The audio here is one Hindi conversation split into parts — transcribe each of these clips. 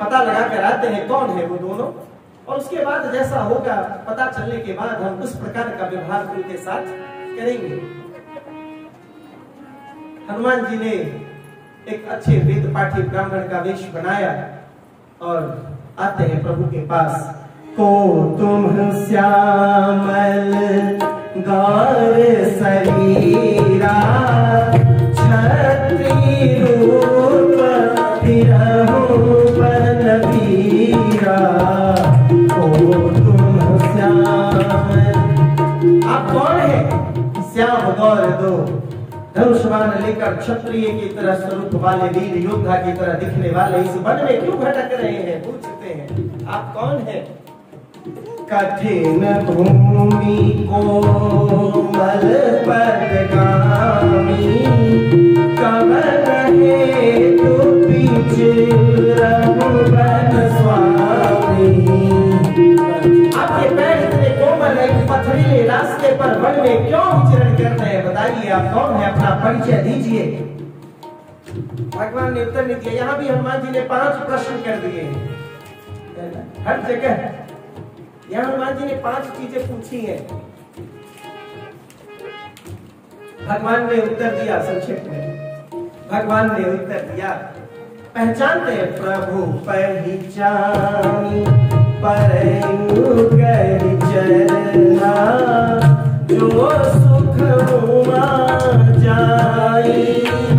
पता लगा कर आते हैं कौन है वो दोनों, और उसके बाद जैसा होगा पता चलने के बाद हम उस प्रकार का व्यवहार उनके साथ करेंगे। हनुमान जी ने एक अच्छे वेद पाठी ब्राह्मण का वेश बनाया और आते हैं प्रभु के पास। को तुम श्यामल गौर शरीरा छत्री रूप फिरहु बलबीरा। को तुम श्यामल, आप कौन है? श्याम गौर दो, धनुष्मान लेकर क्षत्रिय की तरह स्वरूप वाले वीर योद्धा की तरह दिखने वाले इस वन में क्यों भटक रहे हैं? पूछते हैं आप कौन हैं? कठिन भूमि कोमल पदगामी कवन हेतु बीच रघुवन स्वामी। आपके पैर इतने कोमल है, पथरीले रास्ते पर वन में क्यों विचरण कर रहे हैं? बताइए आप कौन है, अपना परिचय दीजिए। भगवान ने उत्तर नहीं दिया। यहाँ भी हनुमान जी ने 5 प्रश्न कर दिए हैं हर जगह। यहाँ हनुमान जी ने 5 चीजें पूछी हैं। भगवान ने उत्तर दिया संक्षेप में। भगवान ने उत्तर दिया, पहचानते हैं प्रभु पहचानी परयु कहि चरना जो सुख हुआ जाई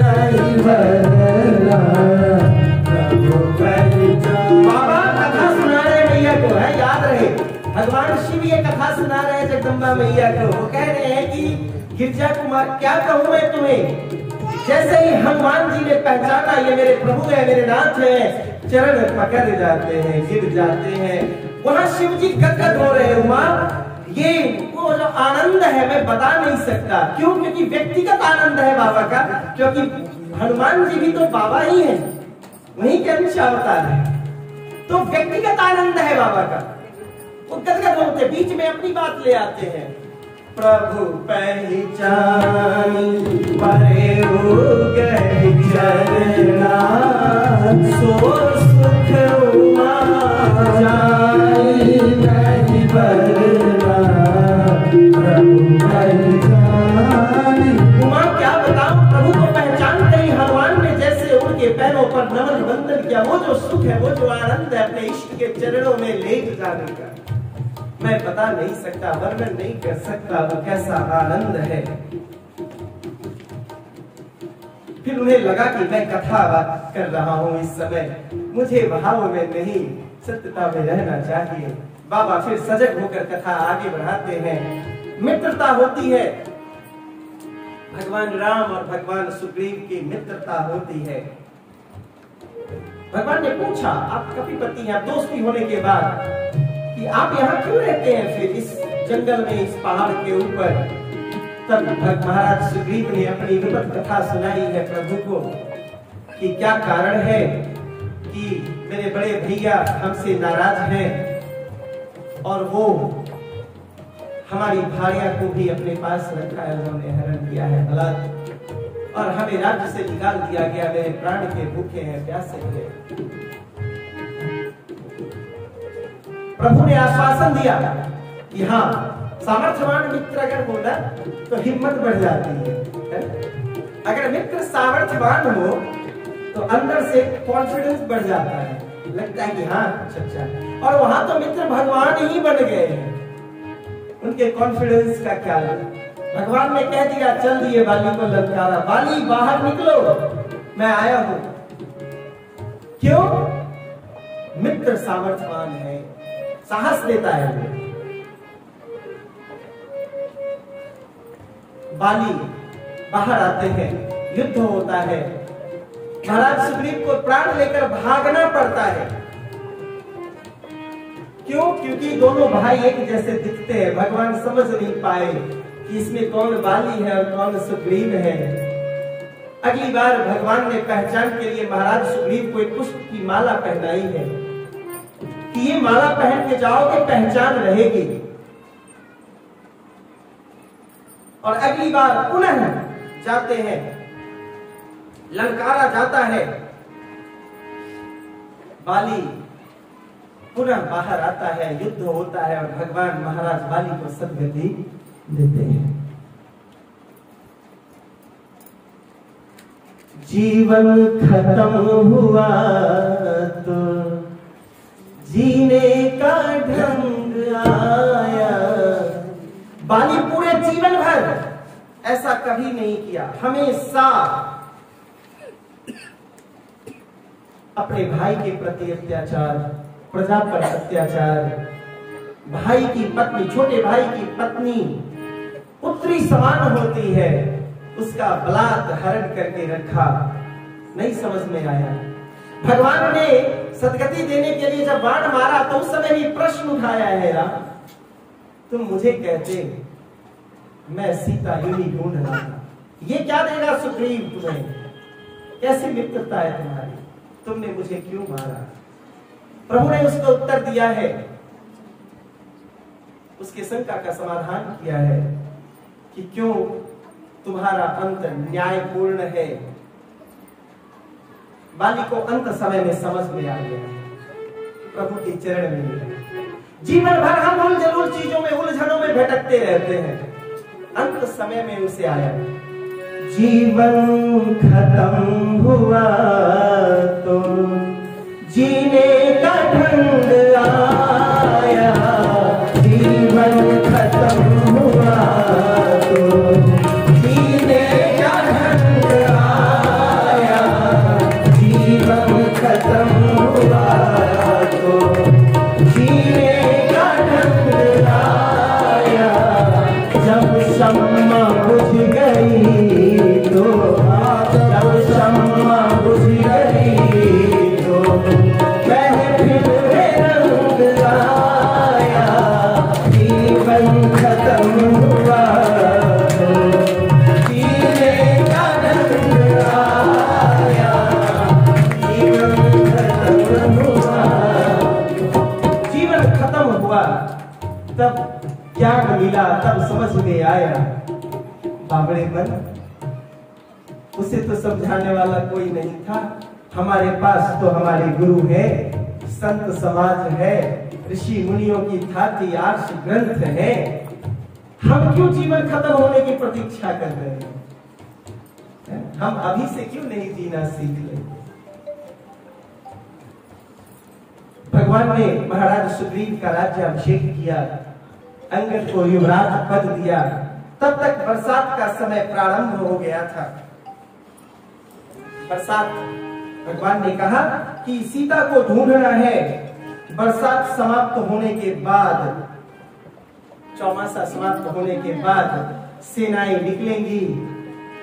नहीं भरना। प्रभु पहचानी। बाबा कथा सुना रहे मैया को, है याद रहे, भगवान शिव ये कथा सुना रहे हैं जगदम्बा मैया को। वो कह रहे हैं कि गिरजा कुमार क्या कहूं मैं तुम्हें। जैसे ही हनुमान जी ने पहचाना ये मेरे प्रभु है, मेरे नाथ है, चरण पकड़ जाते हैं, गिर जाते हैं। वहां शिव जी गदगद हो रहे हैं। उमा, ये वो जो आनंद है मैं बता नहीं सकता। क्यों? क्योंकि व्यक्तिगत आनंद है बाबा का, क्योंकि हनुमान जी भी तो बाबा ही है, वहीं के अंश अवतार है, तो व्यक्तिगत आनंद है बाबा का। वो गदगद होते, बीच में अपनी बात ले आते हैं। प्रभु पहचानी परयु कहि चरना सो सुख हुआ जाई नहीं भरना। प्रभु पहचानी। उमा क्या बताऊं, प्रभु को पहचानते ही हनुमान ने जैसे उनके पैरों पर नमन वंदन किया। वो जो सुख है, वो जो आनंद है अपने इष्ट के चरणों में लेट जाने का, मैं बता नहीं सकता, वर्णन नहीं कर सकता वो कैसा आनंद है। फिर उन्हें लगा कि मैं कथा बात कर रहा हूं इस समय, मुझे भाव में नहीं सत्यता में रहना चाहिए। बाबा फिर सजग होकर कथा आगे बढ़ाते हैं। मित्रता होती है, भगवान राम और भगवान सुग्रीव की मित्रता होती है। भगवान ने पूछा, आप कपिपति हैं, दोस्ती होने के बाद कि आप यहाँ क्यों रहते हैं फिर इस जंगल में, इस पहाड़ के ऊपर? तब महाराज सुग्रीव ने अपनी विपद कथा सुनाई है प्रभु को कि क्या कारण है कि मेरे बड़े भैया हमसे नाराज हैं और वो हमारी भार्या को भी अपने पास रखा है, उन्होंने हरण किया है बलात्, और हमें राज्य से निकाल दिया गया। मेरे प्राण के भूखे हैं, प्यासे हैं। प्रभु ने आश्वासन दिया कि हाँ, सामर्थ्यवान मित्र अगर हो ना तो हिम्मत बढ़ जाती है। अगर मित्र सामर्थ्यवान हो तो अंदर से कॉन्फिडेंस बढ़ जाता है, लगता है कि हाँ अच्छा। और वहां तो मित्र भगवान ही बन गए हैं, उनके कॉन्फिडेंस का क्या है। भगवान ने कह दिया, चल दिए बाली को ललकारा, बाली बाहर निकलो, मैं आया हूं। क्यों? मित्र सामर्थ्यवान है, साहस देता है। बाली बाहर आते हैं, युद्ध होता है, महाराज सुग्रीव को प्राण लेकर भागना पड़ता है। क्यों? क्योंकि दोनों भाई एक जैसे दिखते हैं। भगवान समझ नहीं पाए कि इसमें कौन बाली है और कौन सुग्रीव है। अगली बार भगवान ने पहचान के लिए महाराज सुग्रीव को एक पुष्प की माला पहनाई है कि ये माला पहन के जाओगे, पहचान रहेगी। और अगली बार पुनः जाते हैं, ललकारा जाता है, बाली पुनः बाहर आता है, युद्ध होता है और भगवान महाराज बाली को सद्गति देते हैं। जीवन खत्म हुआ तो जीने का ढंग आया। बाली पूरे जीवन भर ऐसा कभी नहीं किया, हमेशा अपने भाई के प्रति अत्याचार, प्रजा पर अत्याचार, भाई की पत्नी, छोटे भाई की पत्नी पुत्री समान होती है, उसका बलात्कार करके रखा, नहीं समझ में आया। भगवान ने सदगति देने के लिए जब बाण मारा तो उस समय भी प्रश्न उठाया है, राम तुम मुझे कहते मैं सीता यूं ही ढूंढ रहा था, ये क्या देगा सुग्रीव तुम्हें, कैसी मित्रता है तुम्हारी, तुमने मुझे क्यों मारा। प्रभु ने उसको उत्तर दिया है, उसके शंका का समाधान किया है कि क्यों तुम्हारा अंत न्यायपूर्ण है। बाली को अंत समय में समझ में आ गया, प्रभु के चरण में। जीवन भर हम उन जरूर चीजों में, उलझनों में भटकते रहते हैं, अंत समय में उसे आया, जीवन खत्म हुआ तो जीने का ढंग आया। जीवन खत्म हुआ तो जीने का ढंग आया। जीवन खत्म हुआ तो जीने का ढंग आया। जब शम्मा बुझ गई तो, जब शम्मा बुझ गई तो महफिल में रंग आया। जीवन खत्म हुआ तो जीने का ढंग आया। जीवन खत्म हुआ, जीवन खत्म हुआ तब ज्ञान मिला, तब समझ में आया, बाबरे मन उसे तो समझाने वाला कोई नहीं था, हमारे पास तो हमारे गुरु है, संत समाज है, ऋषि मुनियों की थाती आर्ष ग्रंथ है, हम क्यों जीवन खत्म होने की प्रतीक्षा कर रहे हैं? हम अभी से क्यों नहीं जीना सीख ले। भगवान ने महाराज सुग्रीव का राज्याभिषेक किया, अंगद को युवराज पद दिया, तब तक बरसात का समय प्रारंभ हो गया था। बरसात, भगवान ने कहा कि सीता को ढूंढना है, बरसात समाप्त होने के बाद, चौमासा समाप्त होने के बाद सेनाएं निकलेंगी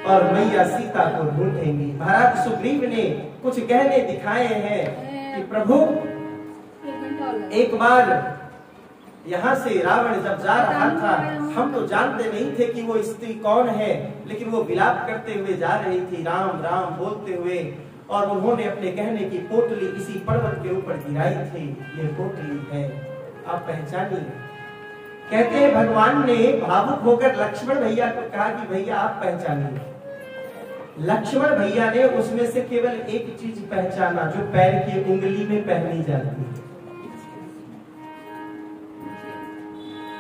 और मैया सीता को ढूंढेंगी। महाराज सुग्रीव ने कुछ गहने दिखाए हैं कि प्रभु एक बार यहाँ से रावण जब जा रहा था, हम तो जानते नहीं थे कि वो स्त्री कौन है, लेकिन वो विलाप करते हुए जा रही थी, राम राम बोलते हुए, और उन्होंने अपने गहने की पोटली इसी पर्वत के ऊपर गिराई थी। ये पोटली है, आप पहचानिए। कहते हैं भगवान ने भावुक होकर लक्ष्मण भैया को कहा कि भैया आप पहचानिए। लक्ष्मण भैया ने उसमें से केवल एक चीज पहचाना जो पैर की उंगली में पहनी जाती है।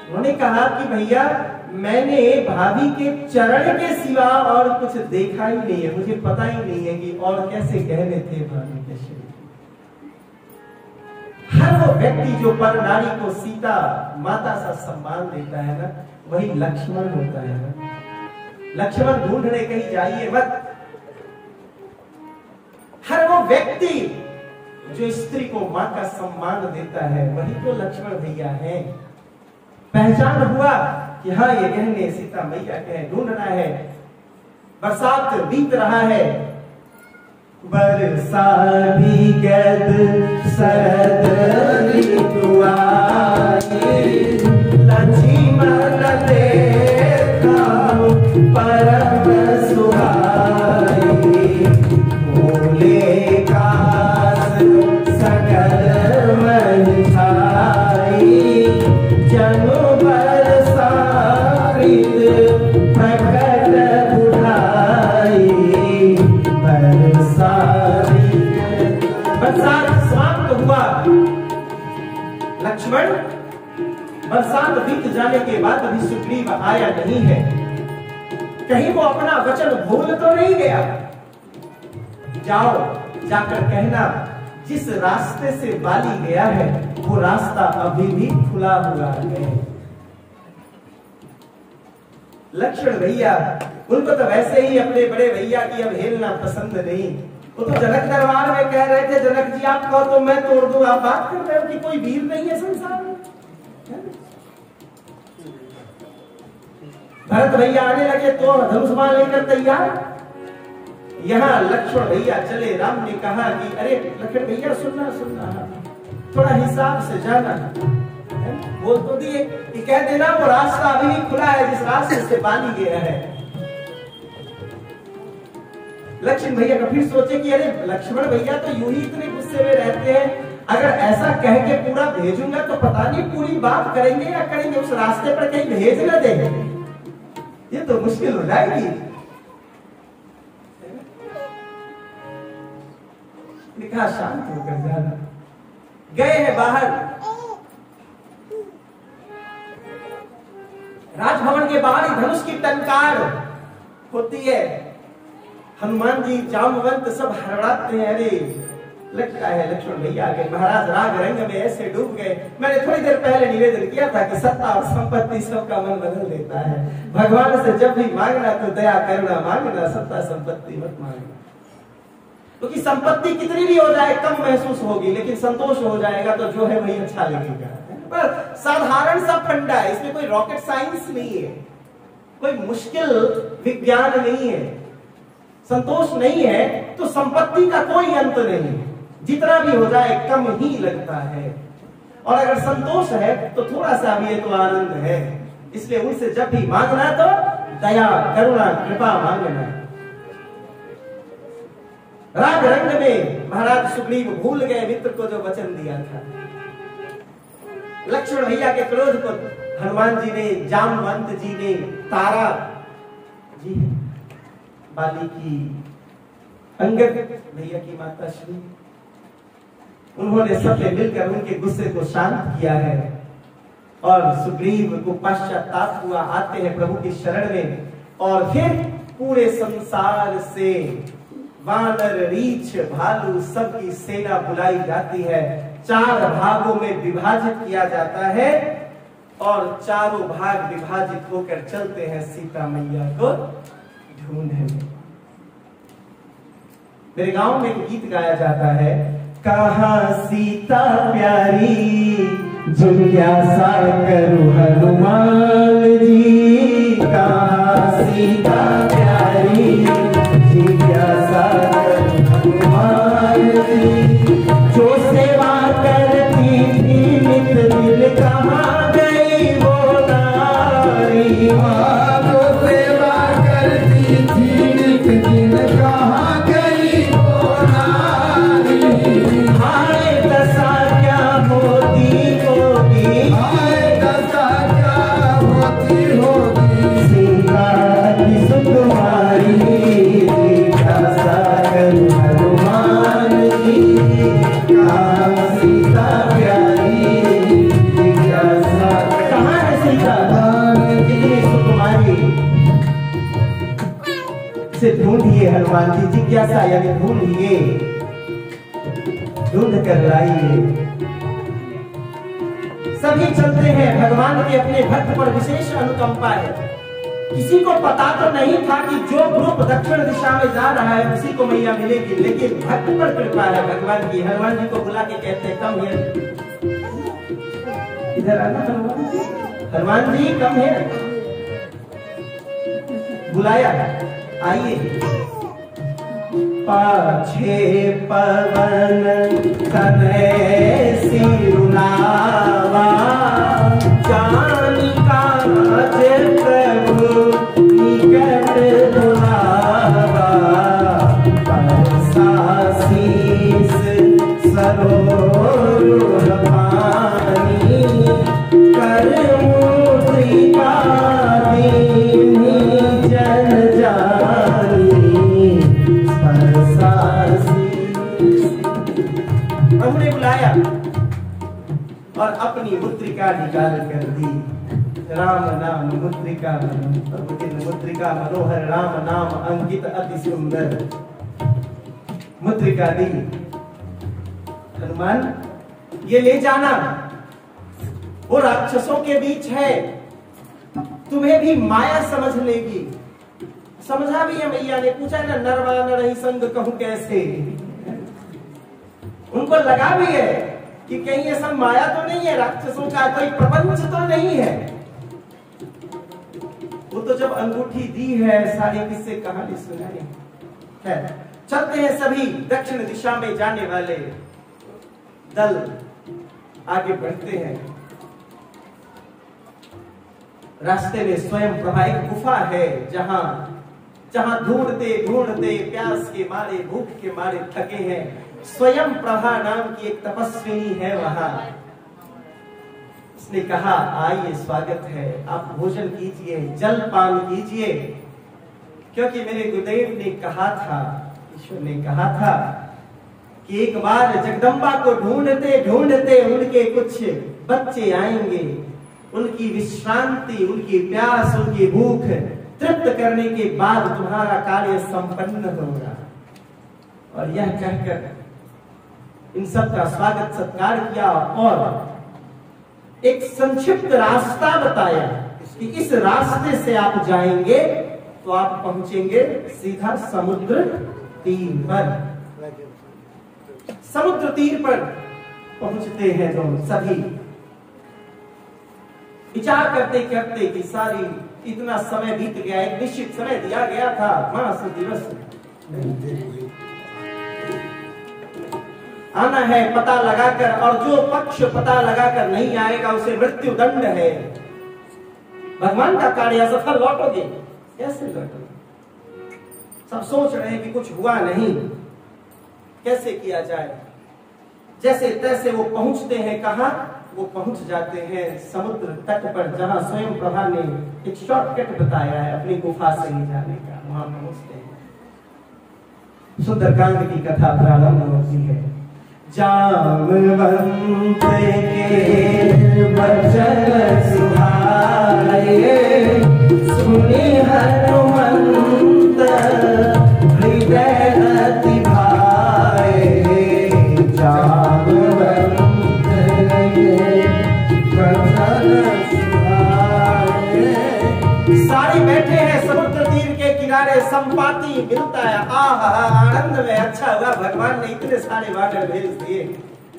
उन्होंने कहा कि भैया मैंने भाभी के चरण के सिवा और कुछ देखा ही नहीं है, मुझे पता ही नहीं है कि और कैसे गहने थे भाभी के शरीर। हर वो व्यक्ति जो पर नारी को सीता माता सा सम्मान देता है ना, वही लक्ष्मण होता है ना। लक्ष्मण ढूंढने कहीं जाइए मत। हर वो व्यक्ति जो स्त्री को मां का सम्मान देता है, वही तो लक्ष्मण भैया है। पहचान हुआ कि हाँ ये गहने सीता मैया के हैं, ढूंढना है। बरसात बीत रहा है, बरसा भीगत शरद ऋतु आई, लक्ष्मण देखा परम सुहाई, भोले कास सकल मन छाई, जनु बरसात समाप्त लक्ष्मण, बरसात बीत जाने के बाद अभी सुग्रीव आया नहीं है, कहीं वो अपना वचन भूल तो नहीं गया? जाओ, जाकर कहना जिस रास्ते से बाली गया है वो रास्ता अभी भी खुला हुआ है। लक्ष्मण भैया, उनको तो वैसे ही अपने बड़े भैया की अवहेलना पसंद नहीं। वो तो जनक दरबार में कह रहे थे, जनक जी आप कहो तो मैं तोड़ दूं, आप बात कर रहे हो कि कोई वीर नहीं है संसार में। भरत भैया आने लगे तो धनुष्मान लेकर तैयार। यहाँ लक्ष्मण भैया चले, राम ने कहा कि अरे लक्ष्मण भैया सुनना सुनना, थोड़ा हिसाब से जाना। बोल तो दिए कि कह देना वो रास्ता अभी भी खुला है जिस रास्ते से बाली गया है। लक्ष्मण भैया का फिर सोचे कि अरे लक्ष्मण भैया तो यूं ही इतने गुस्से में रहते हैं, अगर ऐसा कह के पूरा भेजूंगा तो पता नहीं पूरी बात करेंगे या करेंगे, उस रास्ते पर कहीं भेज न देंगे, ये तो मुश्किल हो जाएगी। लिखा शांत होकर जाना। गए हैं बाहर, राजभवन के बाहर ही धनुष की टंकार होती है। हनुमान जी जामवंत सब हड़बड़ाते हैं, अरे लगता है लक्ष्मण भैया आ गए, महाराज राग रंग में ऐसे डूब गए। मैंने थोड़ी देर पहले निवेदन किया था कि सत्ता और संपत्ति सबका मन बदल देता है। भगवान से जब भी मांगना तो दया करुणा मांगना, सत्ता संपत्ति मत मांगना, क्योंकि संपत्ति कितनी भी हो जाए कम महसूस होगी, लेकिन संतोष हो जाएगा तो जो है वही अच्छा लगेगा। पर साधारण सा फंडा है, इसमें कोई रॉकेट साइंस नहीं है, कोई मुश्किल विज्ञान नहीं है। संतोष नहीं है तो संपत्ति का कोई अंत नहीं, जितना भी हो जाए कम ही लगता है। और अगर संतोष है तो थोड़ा सा भी तो आनंद है। इसलिए उनसे जब भी मांगना तो दया करुणा कृपा मांगना। राग रंग में महाराज सुग्रीव भूल गए मित्र को जो वचन दिया था। लक्ष्मण भैया के क्रोध को हनुमान जी ने, जामवंत जी ने, तारा जी, बाली की अंगद भैया की माता श्री, उन्होंने सबने मिलकर उनके गुस्से को शांत किया है। और सुग्रीव को पश्चाताप हुआ, आते हैं प्रभु की शरण में। और फिर पूरे संसार से वानर रीछ भालू सबकी सेना बुलाई जाती है, 4 भागों में विभाजित किया जाता है और चारों भाग विभाजित होकर चलते हैं सीता मैया को ढूंढने। मेरे गांव में एक गीत गाया जाता है, कहाँ सीता प्यारी जिज्ञासा करूं हनुमान जी, कहाँ सीता प्यारी जिज्ञासा करूं हनुमान जी, जो सेवा करती थी नित दिल कहाँ गई वो नारी, जो सेवा करती थी नित दिल कहाँ गई वो नारी, हाय दशा क्या होती होगी, हाय दशा क्या होती होगी, सीता की सुकुमारी जिज्ञासा करूं हनुमान जी, कहाँ सीता प्यारी जिज्ञासा, कहाँ है सीता कितनी सुकुमारी, से ढूंढिए हनुमान जी, जिज्ञासा यानी ढूंढिए, ढूंढ कर लाइए। सभी चलते हैं, भगवान के अपने भक्त पर विशेष अनुकंपा है। किसी को पता तो नहीं था कि जो ग्रुप दक्षिण दिशा में जा रहा है उसी को मैया मिलेगी, लेकिन भक्त पर कृपा है भगवान की। हनुमान जी को बुला के कहते हैं कम हियर, इधर आना हनुमान जी, हनुमान जी कम हियर, बुलाया, आइए। पाछे पवन तनय सिरुनावा, जानी काज प्रभु निकट बुलावा, परसा शीस सरोरुह पानी, कर मुद्रिका दीनी जन जानी, परसा शीस। हमने बुलाया और अपनी मुद्रिका निकाल कर दी। राम नाम मुद्रिका मुद्रिका मनोहर, राम नाम अंकित अति सुंदर। मुद्रिका दी। हनुमान ये ले जाना, वो राक्षसों के बीच है, तुम्हें भी माया समझ लेगी। समझा भी है मैया ने, पूछा ना नरवा नरही संग कहूं कैसे। उनको लगा भी है कि कहीं ये सब माया तो नहीं है, राक्षसों का कोई प्रपंच तो नहीं है। वो तो जब अंगूठी दी है, सारे किस्से कहानी सुनाए है। चलते हैं सभी दक्षिण दिशा में जाने वाले दल आगे बढ़ते हैं। रास्ते में स्वयं प्रभा एक गुफा है, जहां ढूंढते ढूंढते प्यास के मारे, भूख के मारे थके हैं। स्वयं प्रभा नाम की एक तपस्विनी है वहां। उसने कहा आइए, स्वागत है, आप भोजन कीजिए, जल पान कीजिए, क्योंकि मेरे गुरुदेव ने कहा था, ईश्वर ने कहा था कि एक बार जगदम्बा को ढूंढते ढूंढते उनके कुछ बच्चे आएंगे, उनकी विश्रांति, उनकी प्यास, उनकी भूख तृप्त करने के बाद तुम्हारा कार्य संपन्न होगा। और यह कहकर इन सब का स्वागत सत्कार किया और एक संक्षिप्त रास्ता बताया कि इस रास्ते से आप जाएंगे तो आप पहुंचेंगे सीधा समुद्र तीर पर। समुद्र तीर पर पहुंचते हैं जो सभी विचार करते करते कि सारी इतना समय बीत गया, एक निश्चित समय दिया गया था, मास दिवस आना है पता लगाकर, और जो पक्ष पता लगाकर नहीं आएगा उसे मृत्यु दंड है। भगवान का कार्य असफल लौटोगे, कैसे लौटोगे? सब सोच रहे हैं कि कुछ हुआ नहीं, कैसे किया जाए। जैसे तैसे वो पहुंचते हैं, कहां? वो पहुंच जाते हैं समुद्र तट पर, जहां स्वयं प्रभा ने एक शॉर्टकट बताया है अपनी गुफा से ही जाने का। वहां पहुंचते हैं, सुंदरकांड की कथा प्रारंभ होती है। जामवंत के वचन सुहाए, सुनि हनुमंत हृदय अति भाए। जामवंत सारे बैठे हैं समुद्र तीर के किनारे, संपाति मिलता है। आनंद में, अच्छा हुआ भगवान ने इतने सारे वाटर भेज दिए,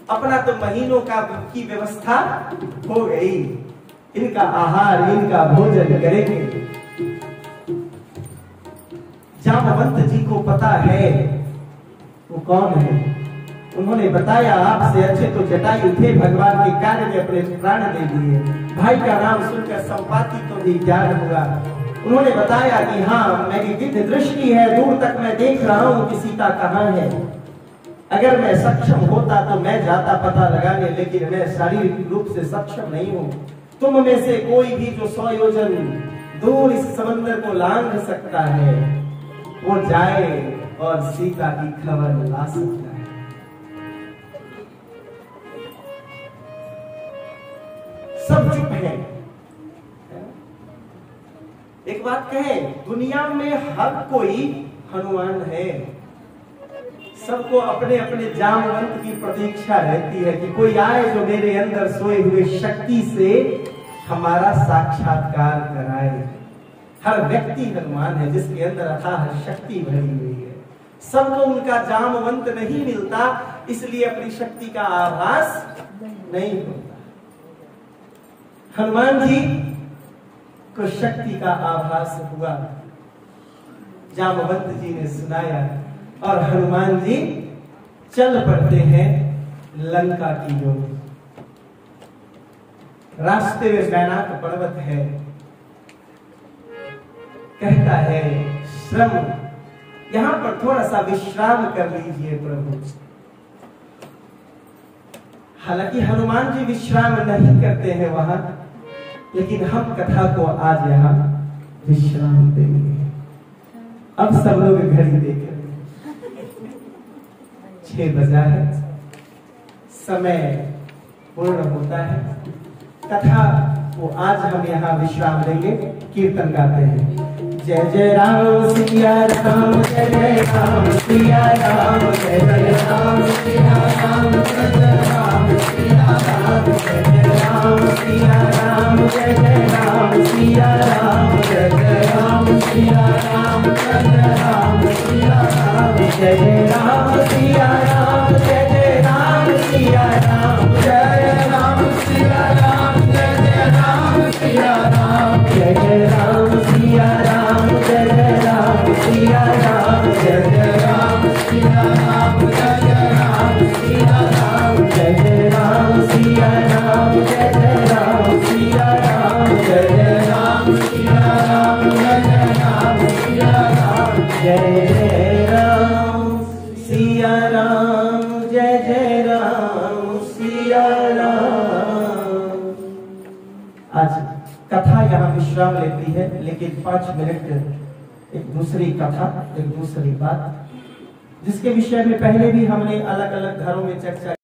अपना तो महीनों का की व्यवस्था हो गई। इनका आहार, इनका भोजन करेंगे। जामवंत जी को पता है वो कौन है। उन्होंने बताया आपसे अच्छे तो जटायु थे, भगवान के कार्य में अपने प्राण दे दिए। भाई का नाम सुनकर संपाति तो भी ज्ञान हुआ। उन्होंने बताया कि हाँ, मेरी गिद्ध दृष्टि है, दूर तक मैं देख रहा हूँ कि सीता कहाँ है। अगर मैं सक्षम होता तो मैं जाता पता लगाने, लेकिन मैं शारीरिक रूप से सक्षम नहीं हूँ। तुम में से कोई भी जो 100 योजन दूर इस समंदर को लांघ सकता है, वो जाए और सीता की खबर ला सकता है। सब चुप है। एक बात कहें, दुनिया में हर कोई हनुमान है। सबको अपने अपने जामवंत की प्रतीक्षा रहती है कि कोई आए जो मेरे अंदर सोए हुए शक्ति से हमारा साक्षात्कार कराए। हर व्यक्ति हनुमान है जिसके अंदर अथाह शक्ति भरी हुई है। सबको उनका जामवंत नहीं मिलता, इसलिए अपनी शक्ति का आभास नहीं होता। हनुमान जी को शक्ति का आभास हुआ, जामवंत जी ने सुनाया, और हनुमान जी चल पड़ते हैं लंका की ओर। रास्ते में बैनाक पर्वत है। कहता है श्रम, यहां पर थोड़ा सा विश्राम कर लीजिए प्रभु। हालांकि हनुमान जी विश्राम नहीं करते हैं वहां, लेकिन हम कथा को आज यहां विश्राम देंगे। अब सब लोग घड़ी देख रहे हैं, 6 बजा है, समय पूर्ण होता है। कथा वो आज हम यहाँ विश्राम लेंगे, कीर्तन गाते हैं। जय जय राम सिया राम, जय जय राम सिया राम, जय जय राम सिया राम, जय जय राम सिया राम, जय जय राम सिया राम, जय जय राम सिया राम, जय जय राम सिया राम, जय जय राम सिया राम, जय जय राम सिया राम, जय जय राम सिया राम, जय राम सिया राम, जय जय राम सिया राम, जय जय राम सिया राम, जय जय राम सिया राम, जय जय राम सिया राम, जय जय राम सिया राम, जय जय राम सिया राम, जय जय राम सिया राम, जय जय राम सिया राम, जय जय राम सिया राम, जय जय राम सिया राम, जय जय राम सिया राम। आज कथा यहाँ विश्राम लेती है, लेकिन 5 मिनट एक दूसरी कथा, एक दूसरी बात, जिसके विषय में पहले भी हमने अलग अलग घरों में चर्चा